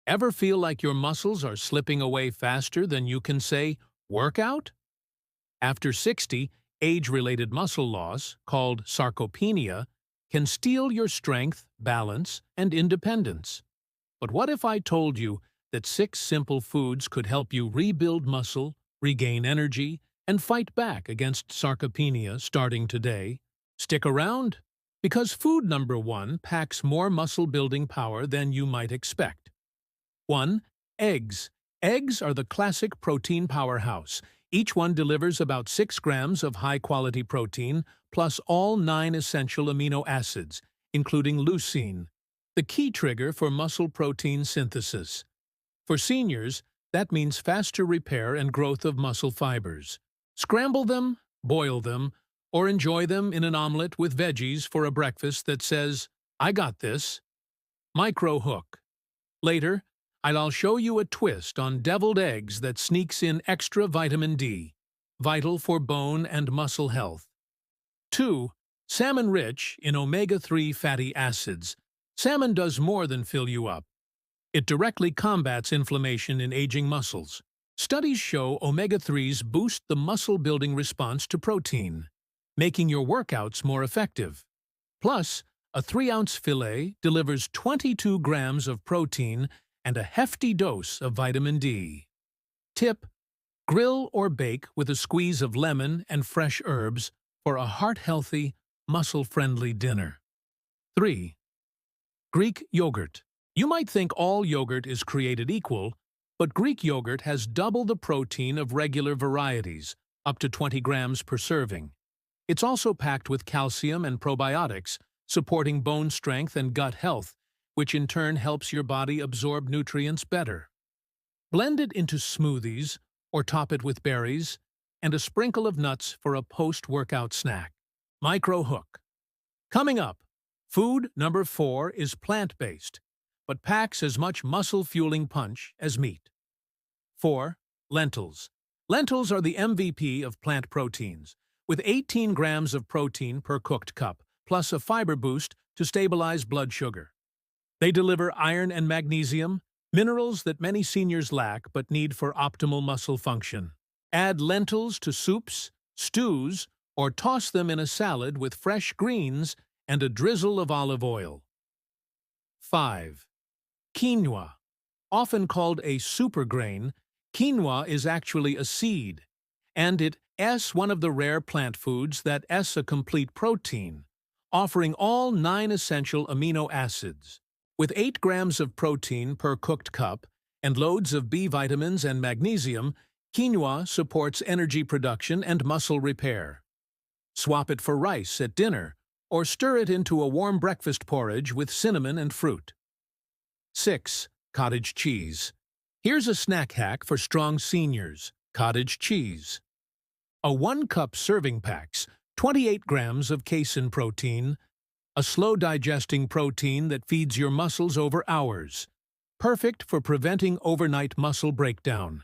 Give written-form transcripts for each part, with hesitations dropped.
Ever feel like your muscles are slipping away faster than you can say, workout? After 60, age-related muscle loss, called sarcopenia, can steal your strength, balance, and independence. But what if I told you that 6 simple foods could help you rebuild muscle, regain energy, and fight back against sarcopenia starting today? Stick around, because food number 1 packs more muscle-building power than you might expect. 1. Eggs. Eggs are the classic protein powerhouse. Each one delivers about 6 grams of high-quality protein, plus all 9 essential amino acids, including leucine, the key trigger for muscle protein synthesis. For seniors, that means faster repair and growth of muscle fibers. Scramble them, boil them, or enjoy them in an omelet with veggies for a breakfast that says, "I got this." Micro hook. Later, I'll show you a twist on deviled eggs that sneaks in extra vitamin D, vital for bone and muscle health. 2. Salmon rich in omega-3 fatty acids. Salmon does more than fill you up. It directly combats inflammation in aging muscles. Studies show omega-3s boost the muscle-building response to protein, making your workouts more effective. Plus, a 3-ounce fillet delivers 22 grams of protein and a hefty dose of vitamin D. Tip: grill or bake with a squeeze of lemon and fresh herbs for a heart-healthy, muscle-friendly dinner. 3. Greek yogurt. You might think all yogurt is created equal, but Greek yogurt has double the protein of regular varieties, up to 20 grams per serving. It's also packed with calcium and probiotics, supporting bone strength and gut health, which in turn helps your body absorb nutrients better. Blend it into smoothies or top it with berries and a sprinkle of nuts for a post-workout snack. Micro hook. Coming up, food number 4 is plant-based, but packs as much muscle-fueling punch as meat. 4. Lentils. Lentils are the MVP of plant proteins, with 18 grams of protein per cooked cup, plus a fiber boost to stabilize blood sugar. They deliver iron and magnesium, minerals that many seniors lack but need for optimal muscle function. Add lentils to soups, stews, or toss them in a salad with fresh greens and a drizzle of olive oil. 5. Quinoa. Often called a supergrain, quinoa is actually a seed, and it's one of the rare plant foods that is a complete protein, offering all 9 essential amino acids. With 8 grams of protein per cooked cup and loads of B vitamins and magnesium, quinoa supports energy production and muscle repair. Swap it for rice at dinner, or stir it into a warm breakfast porridge with cinnamon and fruit. 6. Cottage cheese. Here's a snack hack for strong seniors: cottage cheese. A 1-cup serving packs 28 grams of casein protein, a slow-digesting protein that feeds your muscles over hours, perfect for preventing overnight muscle breakdown.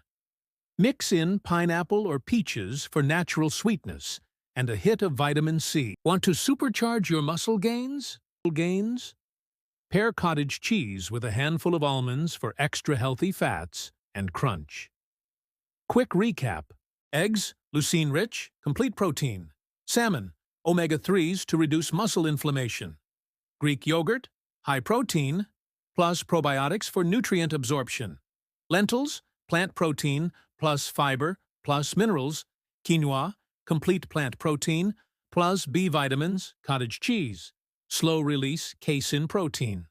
Mix in pineapple or peaches for natural sweetness and a hit of vitamin C. Want to supercharge your muscle gains? Pair cottage cheese with a handful of almonds for extra healthy fats and crunch. Quick recap: eggs, leucine-rich, complete protein; salmon, omega-3s to reduce muscle inflammation; Greek yogurt, high protein, plus probiotics for nutrient absorption; lentils, plant protein, plus fiber, plus minerals; quinoa, complete plant protein, plus B vitamins; cottage cheese, slow-release casein protein.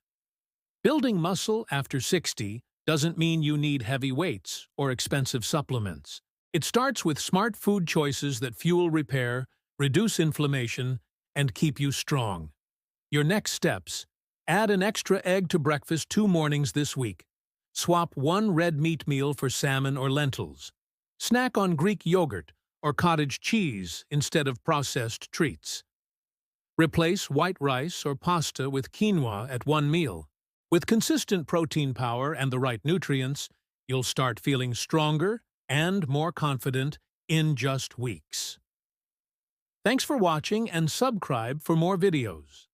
Building muscle after 60 doesn't mean you need heavy weights or expensive supplements. It starts with smart food choices that fuel repair, reduce inflammation, and keep you strong. Your next steps: add an extra egg to breakfast 2 mornings this week. Swap 1 red meat meal for salmon or lentils. Snack on Greek yogurt or cottage cheese instead of processed treats. Replace white rice or pasta with quinoa at 1 meal. With consistent protein power and the right nutrients, you'll start feeling stronger and more confident in just weeks. Thanks for watching, and subscribe for more videos.